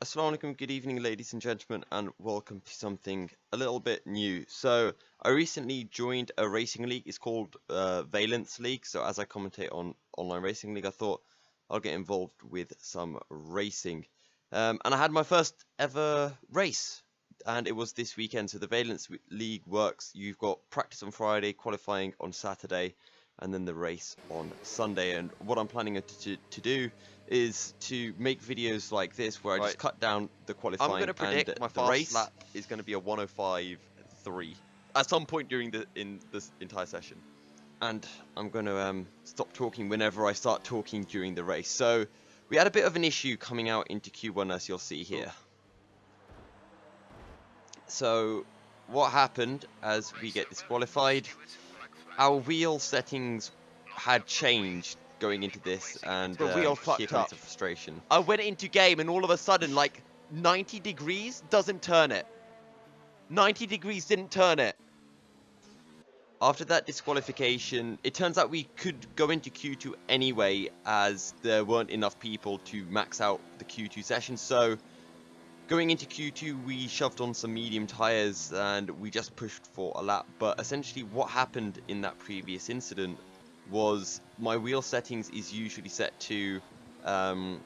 Assalamu alaikum, good evening ladies and gentlemen, and welcome to something a little bit new. So I recently joined a racing league. It's called Valanths League. So as I commentate on online racing league, I thought I'll get involved with some racing. And I had my first ever race, and it was this weekend. So the Valanths League works, you've got practice on Friday, qualifying on Saturday, and then the race on Sunday. And what I'm planning to do is to make videos like this where I just cut down the qualifying. I'm going to predict and my the fast race lap is going to be a 105.3 at some point during this entire session. And I'm going to stop talking whenever I start talking during the race. So we had a bit of an issue coming out into Q1, as you'll see here. So what happened as we get disqualified, our wheel settings had changed going into this, and The wheel here fucked comes up. the frustration. I went into game and all of a sudden, like, 90 degrees doesn't turn it. 90 degrees didn't turn it. After that disqualification, it turns out we could go into Q2 anyway, as there weren't enough people to max out the Q2 session. So going into Q2, we shoved on some medium tires and we just pushed for a lap. But essentially what happened in that previous incident was my wheel settings is usually set to 90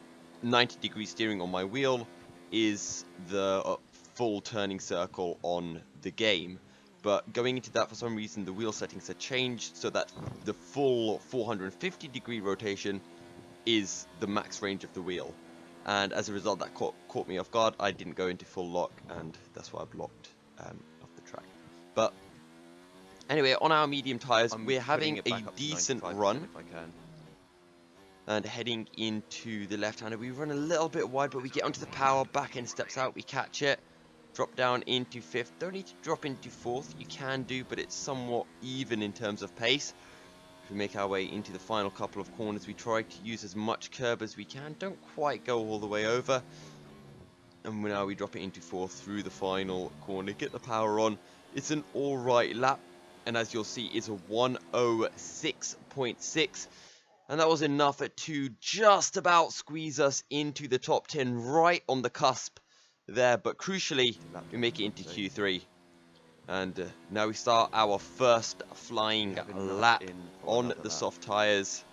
degree steering on my wheel is the full turning circle on the game. But going into that, for some reason, the wheel settings had changed so that the full 450 degree rotation is the max range of the wheel. And as a result, that caught me off guard. I didn't go into full lock, and that's why I blocked off the track. But anyway, on our medium tires, we're having a decent run. If I can. And heading into the left-hander, we run a little bit wide, but we get onto the power, back end steps out, we catch it, drop down into fifth. Don't need to drop into fourth, you can do, but it's somewhat even in terms of pace. We make our way into the final couple of corners. We try to use as much curb as we can, don't quite go all the way over. And now we drop it into fourth through the final corner, get the power on. It's an alright lap, and as you'll see, it's a 106.6. And that was enough to just about squeeze us into the top 10, right on the cusp there. But crucially, we make it into Q3. And now we start our first flying lap on the soft tyres.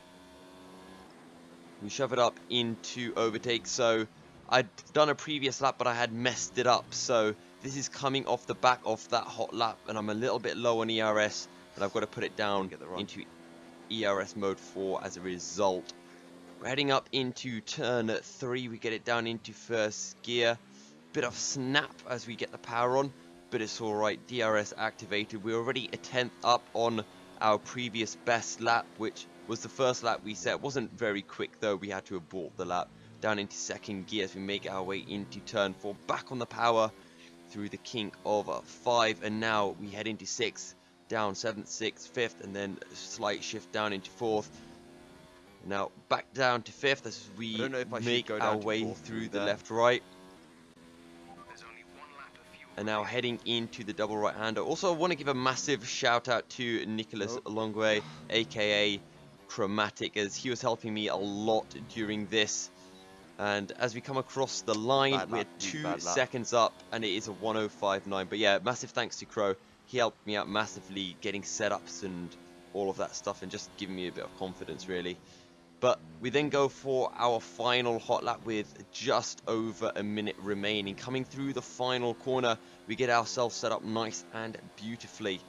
We shove it up into overtake. So I'd done a previous lap, but I had messed it up. So this is coming off the back of that hot lap, and I'm a little bit low on ERS, and I've got to put it down into ERS mode 4 as a result. We're heading up into turn 3. We get it down into first gear. Bit of snap as we get the power on, but it's alright. DRS activated. We're already a 10th up on our previous best lap, which was the first lap we set. It wasn't very quick though. We had to abort the lap. Down into second gear as we make our way into turn 4. Back on the power through the kink of 5, and now we head into 6th. Down 7th, 6th, 5th, and then a slight shift down into 4th. Now back down to 5th as we make our way through the left-right. And now heading into the double right-hander. Also, I want to give a massive shout out to Nicholas Longway, aka Chromatic, as he was helping me a lot during this. And as we come across the line, we're 2 seconds up, and it is a 105.9. But yeah, massive thanks to Chro. He helped me out massively getting setups and all of that stuff, and just giving me a bit of confidence really. But we then go for our final hot lap with just over a minute remaining. Coming through the final corner, we get ourselves set up nice and beautifully.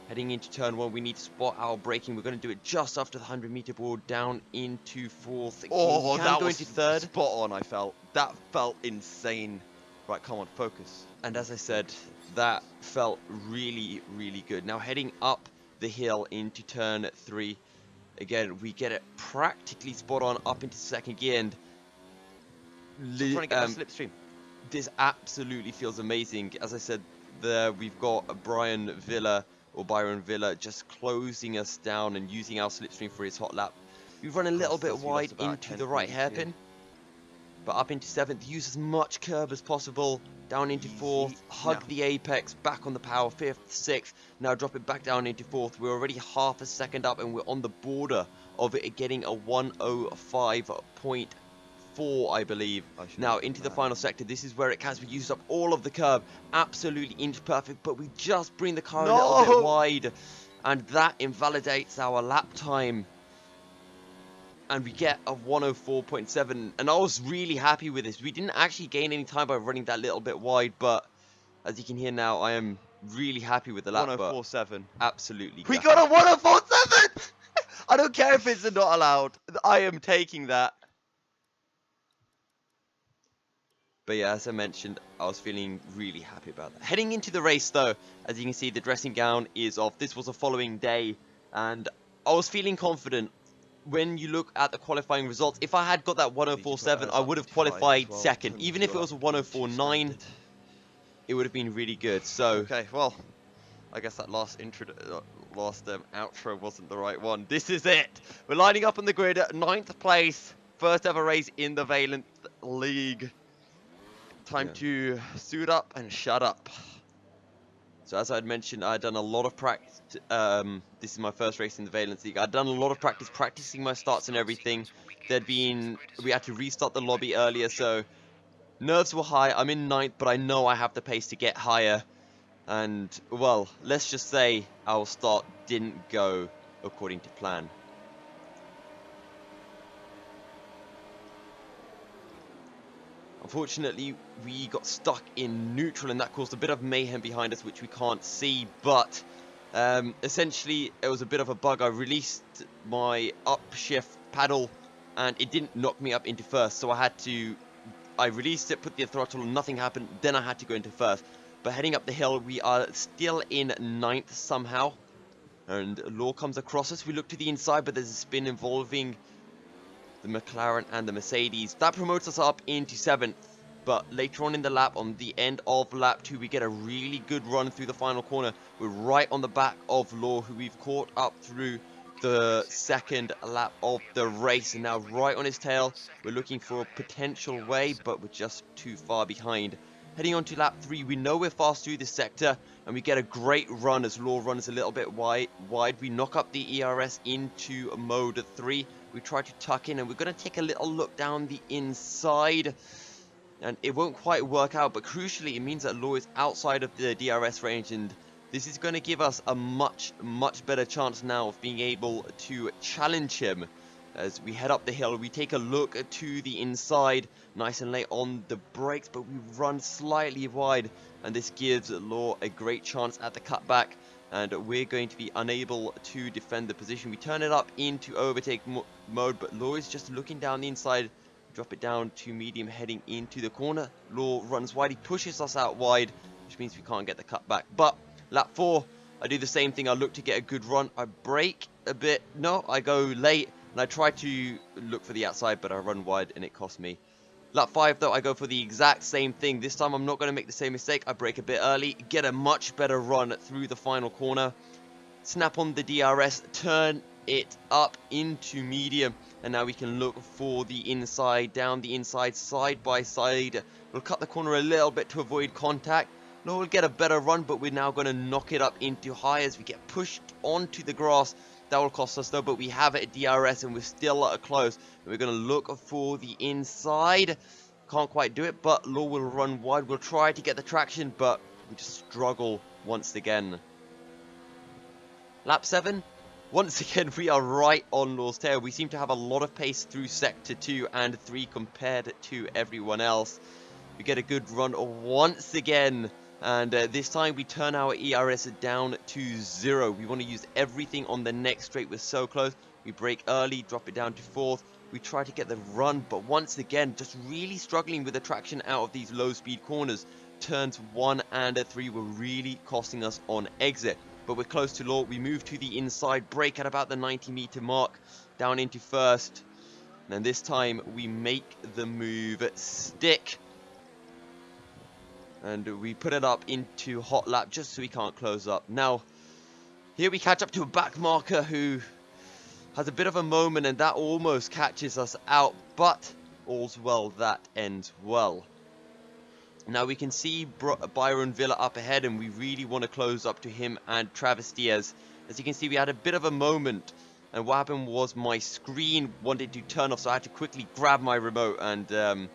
Heading into turn 1, we need to spot our braking. We're going to do it just after the 100-meter board, down into 4th. Oh, that was into 3rd. Spot on, I felt. That felt insane. Right, come on, focus. And as I said, that felt really, really good. Now heading up the hill into turn 3. Again, we get it practically spot on up into second gear, and trying to get that slipstream. This absolutely feels amazing. As I said, there we've got Byron Villa just closing us down and using our slipstream for his hot lap. We've run a little bit wide into the right hairpin, but up into 7th, use as much curb as possible. Down into 4th, hug the apex, back on the power, 5th, 6th, now drop it back down into 4th. We're already half a second up, and we're on the border of it getting a 105.5 4, I believe. Now into the final sector. This is where it counts. We use up all of the curb. Absolutely inch perfect, but we just bring the car a little bit wide. And that invalidates our lap time. And we get a 104.7. And I was really happy with this. We didn't actually gain any time by running that little bit wide, but as you can hear now, I am really happy with the lap. 104.7. Absolutely. We got a 104.7! I don't care if it's not allowed. I am taking that. But yeah, as I mentioned, I was feeling really happy about that. Heading into the race though, as you can see, the dressing gown is off. This was a following day, and I was feeling confident. When you look at the qualifying results, if I had got that 104.7, I would have qualified second. Even if it was a 104.9, it would have been really good. So okay, well, I guess that last outro wasn't the right one. This is it. We're lining up on the grid at 9th place. First ever race in the Valanths League. Time to suit up and shut up. So as I had mentioned, I had done a lot of practice. This is my first race in the Valanths League. I'd done a lot of practicing my starts and everything. We had to restart the lobby earlier, so nerves were high. I'm in 9th, but I know I have the pace to get higher. And, well, let's just say our start didn't go according to plan. Unfortunately, we got stuck in neutral, and that caused a bit of mayhem behind us, which we can't see. But essentially, it was a bit of a bug. I released my upshift paddle, and it didn't knock me up into first. So I released it, put the throttle, and nothing happened. Then I had to go into first. But heading up the hill, we are still in 9th somehow. And Law comes across us. We look to the inside, but there's a spin involving the McLaren and the Mercedes. That promotes us up into 7th. But later on in the lap, on the end of lap 2, we get a really good run through the final corner. We're right on the back of Law, who we've caught up through the second lap of the race. And now right on his tail, we're looking for a potential way, but we're just too far behind. Heading on to lap 3, we know we're fast through this sector, and we get a great run as Law runs a little bit wide. We knock up the ERS into mode 3. We try to tuck in, and we're going to take a little look down the inside. And it won't quite work out, but crucially, it means that Law is outside of the DRS range, and this is going to give us a much better chance now of being able to challenge him. As we head up the hill, we take a look to the inside, nice and late on the brakes, but we run slightly wide, and this gives Law a great chance at the cutback, and we're going to be unable to defend the position. We turn it up into overtake mode, but Law is just looking down the inside. Drop it down to medium, heading into the corner. Law runs wide, he pushes us out wide, which means we can't get the cutback. But lap 4, I do the same thing. I look to get a good run. I brake a bit. No, I go late. And I try to look for the outside, but I run wide and it cost me. Lap 5 though, I go for the exact same thing. This time I'm not going to make the same mistake. I brake a bit early, get a much better run through the final corner. Snap on the DRS, turn it up into medium. And now we can look for the inside, down the inside, side by side. We'll cut the corner a little bit to avoid contact. No, we'll get a better run, but we're now going to knock it up into high as we get pushed onto the grass. That will cost us though, but we have it at DRS and we're still close. We're going to look for the inside. Can't quite do it, but Law will run wide. We'll try to get the traction, but we just struggle once again. Lap 7. Once again, we are right on Law's tail. We seem to have a lot of pace through Sector 2 and 3 compared to everyone else. We get a good run once again. And this time we turn our ERS down to 0. We want to use everything on the next straight. We're so close. We brake early, drop it down to 4th. We try to get the run, but once again, just really struggling with the traction out of these low speed corners. Turns 1 and 3 were really costing us on exit. But we're close to Law. We move to the inside, brake at about the 90-meter mark, down into 1st. And this time we make the move stick. And we put it up into hot lap just so we can't close up. Now, here we catch up to a back marker who has a bit of a moment, and that almost catches us out. But all's well that ends well. Now we can see Byron Villa up ahead, and we really want to close up to him and Travis Diaz. As you can see, we had a bit of a moment And what happened was my screen wanted to turn off, so I had to quickly grab my remote and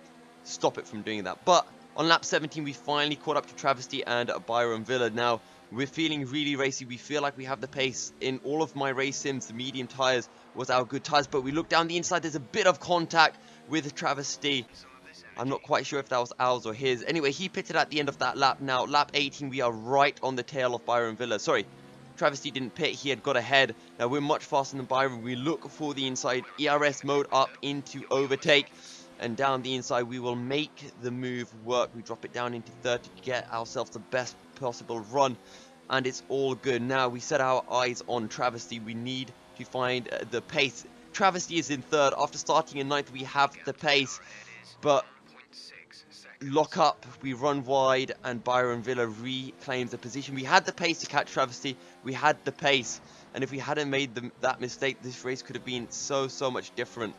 stop it from doing that. But on lap 17, we finally caught up to Travesty and Byron Villa. Now, we're feeling really racy. We feel like we have the pace. In all of my race sims, the medium tires was our good tires. But we look down the inside, there's a bit of contact with Travesty. I'm not quite sure if that was ours or his. Anyway, he pitted at the end of that lap. Now, lap 18, we are right on the tail of Byron Villa. Sorry, Travesty didn't pit. He had got ahead. Now, we're much faster than Byron. We look for the inside ERS mode up into overtake. And down the inside, we will make the move work. We drop it down into 30 to get ourselves the best possible run. And it's all good. Now, we set our eyes on Travesty. We need to find the pace. Travesty is in third. After starting in ninth, we have the pace. But lock up, we run wide, and Byron Villa reclaims the position. We had the pace to catch Travesty. We had the pace. And if we hadn't made that mistake, this race could have been so much different.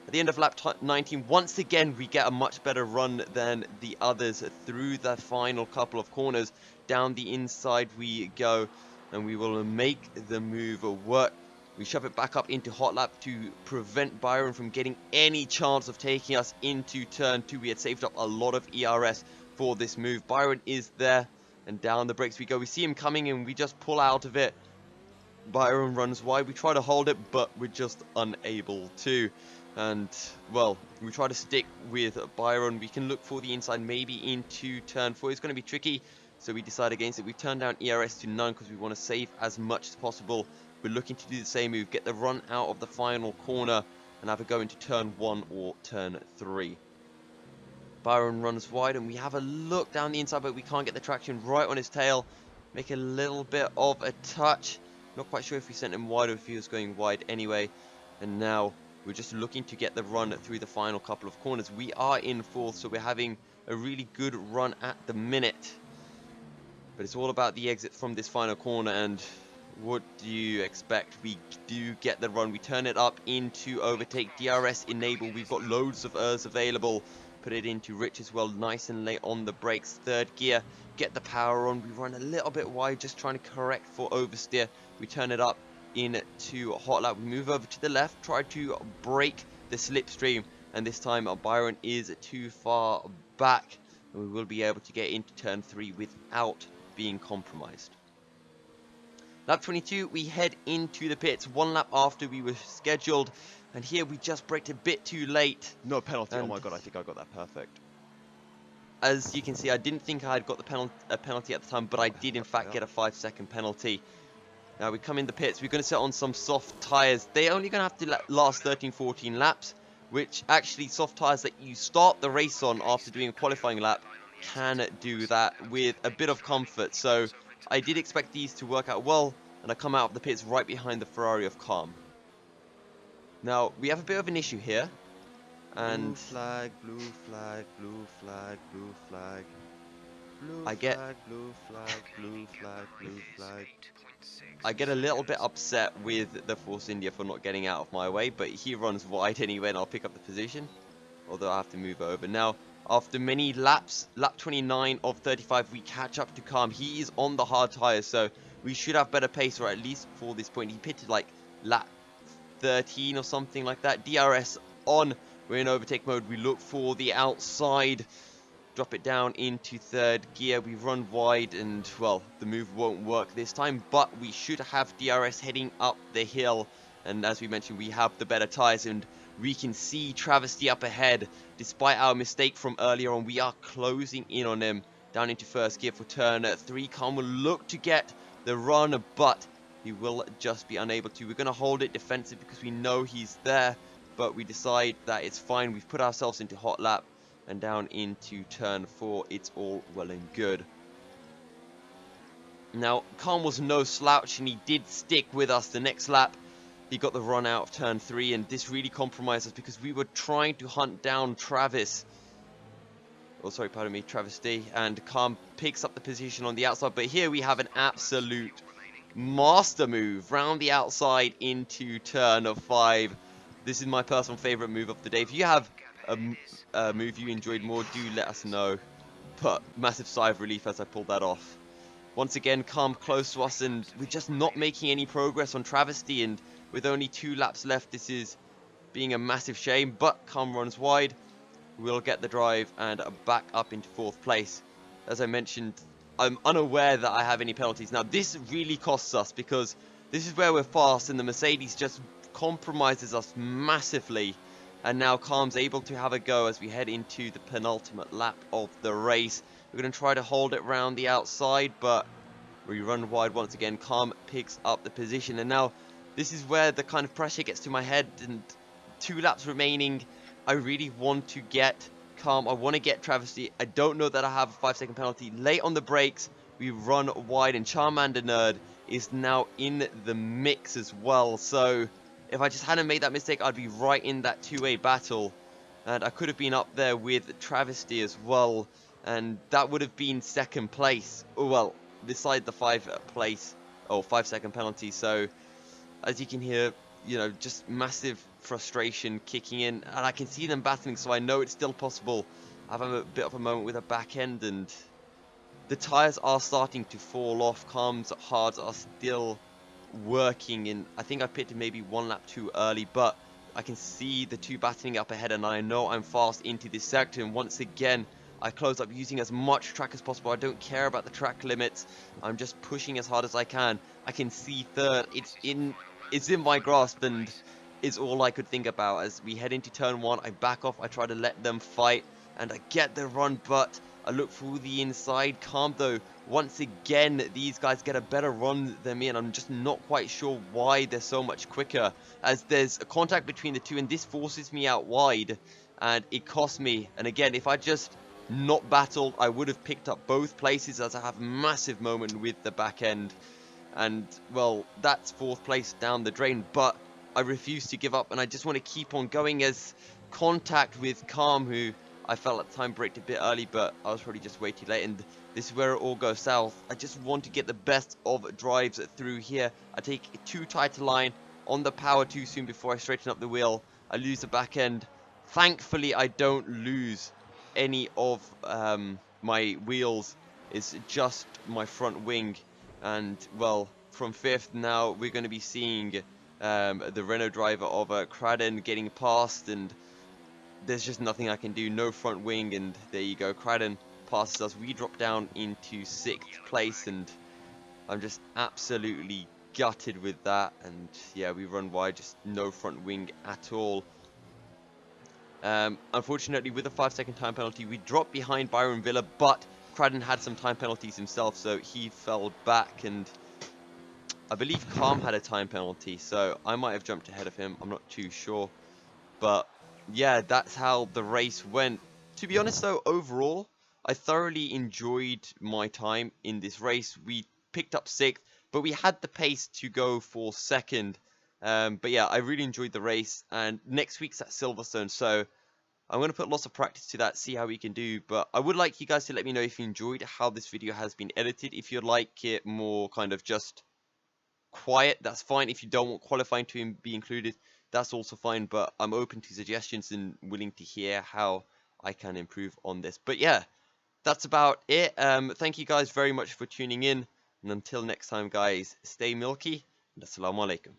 At the end of lap 19, once again, we get a much better run than the others through the final couple of corners. Down the inside we go, and we will make the move work. We shove it back up into hot lap to prevent Byron from getting any chance of taking us into turn 2. We had saved up a lot of ERS for this move. Byron is there, and down the brakes we go. We see him coming, and we just pull out of it. Byron runs wide. We try to hold it, but we're just unable to. And, well, we try to stick with Byron. We can look for the inside, maybe into turn 4. It's going to be tricky, so we decide against it. We turn down ERS to none because we want to save as much as possible. We're looking to do the same move, get the run out of the final corner, and have it go into turn 1 or turn 3. Byron runs wide, and we have a look down the inside, but we can't get the traction right on his tail. Make a little bit of a touch. Not quite sure if we sent him wide or if he was going wide anyway. And now we're just looking to get the run through the final couple of corners. We are in fourth, so we're having a really good run at the minute. But it's all about the exit from this final corner, and what do you expect? We do get the run. We turn it up into overtake. DRS enable. We've got loads of ERS available. Put it into Rich as well. Nice and late on the brakes. Third gear. Get the power on. We run a little bit wide, just trying to correct for oversteer. We turn it up into hot lap. We move over to the left, try to break the slipstream, and this time Byron is too far back, and we will be able to get into turn 3 without being compromised. Lap 22, we head into the pits 1 lap after we were scheduled, and here we just braked a bit too late. No penalty. Oh my god, I think I got that perfect. As you can see, I didn't think I had got the penalty at the time, but I did in fact get a 5-second penalty. Now we come in the pits, we're going to set on some soft tyres. They're only going to have to last 13-14 laps, which actually soft tyres that you start the race on after doing a qualifying lap can do that with a bit of comfort. So I did expect these to work out well, and I come out of the pits right behind the Ferrari of Calm. Now we have a bit of an issue here, and blue flag, blue flag, blue flag, blue flag. I get a little bit upset with the Force India for not getting out of my way, but he runs wide anyway, and I'll pick up the position, although I have to move over. Now, after many laps, lap 29 of 35, we catch up to Calm. He is on the hard tyres, so we should have better pace, or at least for this point. He pitted like lap 13 or something like that. DRS on. We're in overtake mode. We look for the outside. Drop it down into third gear. We run wide, and well, the move won't work this time, but we should have DRS heading up the hill, and as we mentioned, we have the better tyres, and we can see Travesty up ahead. Despite our mistake from earlier on, we are closing in on him down into first gear for turn 3. Calm will look to get the run, but he will just be unable to. We're going to hold it defensive because we know he's there, but we decide that it's fine. We've put ourselves into hot lap, and down into turn 4, it's all well and good. Now, Calm was no slouch, and he did stick with us the next lap. He got the run out of turn 3, and this really compromised us because we were trying to hunt down Travesty, and Calm picks up the position on the outside, but here we have an absolute master move round the outside into turn 5. This is my personal favorite move of the day. If you have a move you enjoyed more, do let us know. But massive sigh of relief as I pulled that off. Once again, Calm close to us, and we're just not making any progress on Travesty, and with only 2 laps left. This is being a massive shame, but Calm runs wide. We'll get the drive and back up into 4th place. As I mentioned, I'm unaware that I have any penalties. Now, this really costs us because this is where we're fast and the Mercedes just compromises us massively. And now Calm's able to have a go as we head into the penultimate lap of the race. We're going to try to hold it round the outside, but we run wide once again. Calm picks up the position, and now this is where the kind of pressure gets to my head, and 2 laps remaining. I really want to get Calm. I want to get Travesty. I don't know that I have a 5-second penalty. Late on the brakes, we run wide, and Charmander Nerd is now in the mix as well. So if I just hadn't made that mistake, I'd be right in that 2-way battle, and I could have been up there with Travesty as well, and that would have been 2nd place. Oh, well, beside the 5-second penalty. So as you can hear, you know, just massive frustration kicking in, and I can see them battling, so I know it's still possible. I've had a bit of a moment with a back end, and the tires are starting to fall off. Calm's hards are still working, and I think I pitted maybe 1 lap too early, but I can see the 2 battling up ahead, and I know I'm fast into this sector. And once again, I close up using as much track as possible. I don't care about the track limits. I'm just pushing as hard as I can. I can see 3rd. It's in my grasp, and it's all I could think about. As we head into turn 1, I back off. I try to let them fight, and I get the run, but I look through the inside. Calm, though, once again, these guys get a better run than me, and I'm just not quite sure why they're so much quicker, as there's a contact between the 2, and this forces me out wide, and it costs me. And again, if I just not battled, I would have picked up both places, as I have a massive moment with the back end. And, well, that's 4th place down the drain, but I refuse to give up, and I just want to keep on going, as contact with Calm, who I felt at the time braked a bit early, but I was probably just way too late, and this is where it all goes south. I just want to get the best of drives through here. I take too tight a line on the power too soon before I straighten up the wheel. I lose the back end. Thankfully, I don't lose any of my wheels. It's just my front wing. And, well, from 5th now, we're going to be seeing the Renault driver of Cradden getting past, and there's just nothing I can do. No front wing, and there you go. Cradden passes us. We drop down into 6th place, and I'm just absolutely gutted with that. And yeah, we run wide, just no front wing at all. Unfortunately, with a 5-second time penalty, we dropped behind Byron Villa, but Cradden had some time penalties himself, so he fell back, and I believe Calm had a time penalty, so I might have jumped ahead of him. I'm not too sure, but yeah, that's how the race went. To be honest, though, overall, I thoroughly enjoyed my time in this race. We picked up 6th, but we had the pace to go for 2nd. But yeah, I really enjoyed the race, and next week's at Silverstone, so I'm going to put lots of practice to that, see how we can do. But I would like you guys to let me know if you enjoyed how this video has been edited. If you'd like it more kind of just quiet, that's fine. If you don't want qualifying to be included, that's also fine. But I'm open to suggestions and willing to hear how I can improve on this. But yeah, that's about it. Thank you guys very much for tuning in. And until next time, guys, stay milky. And assalamu alaikum.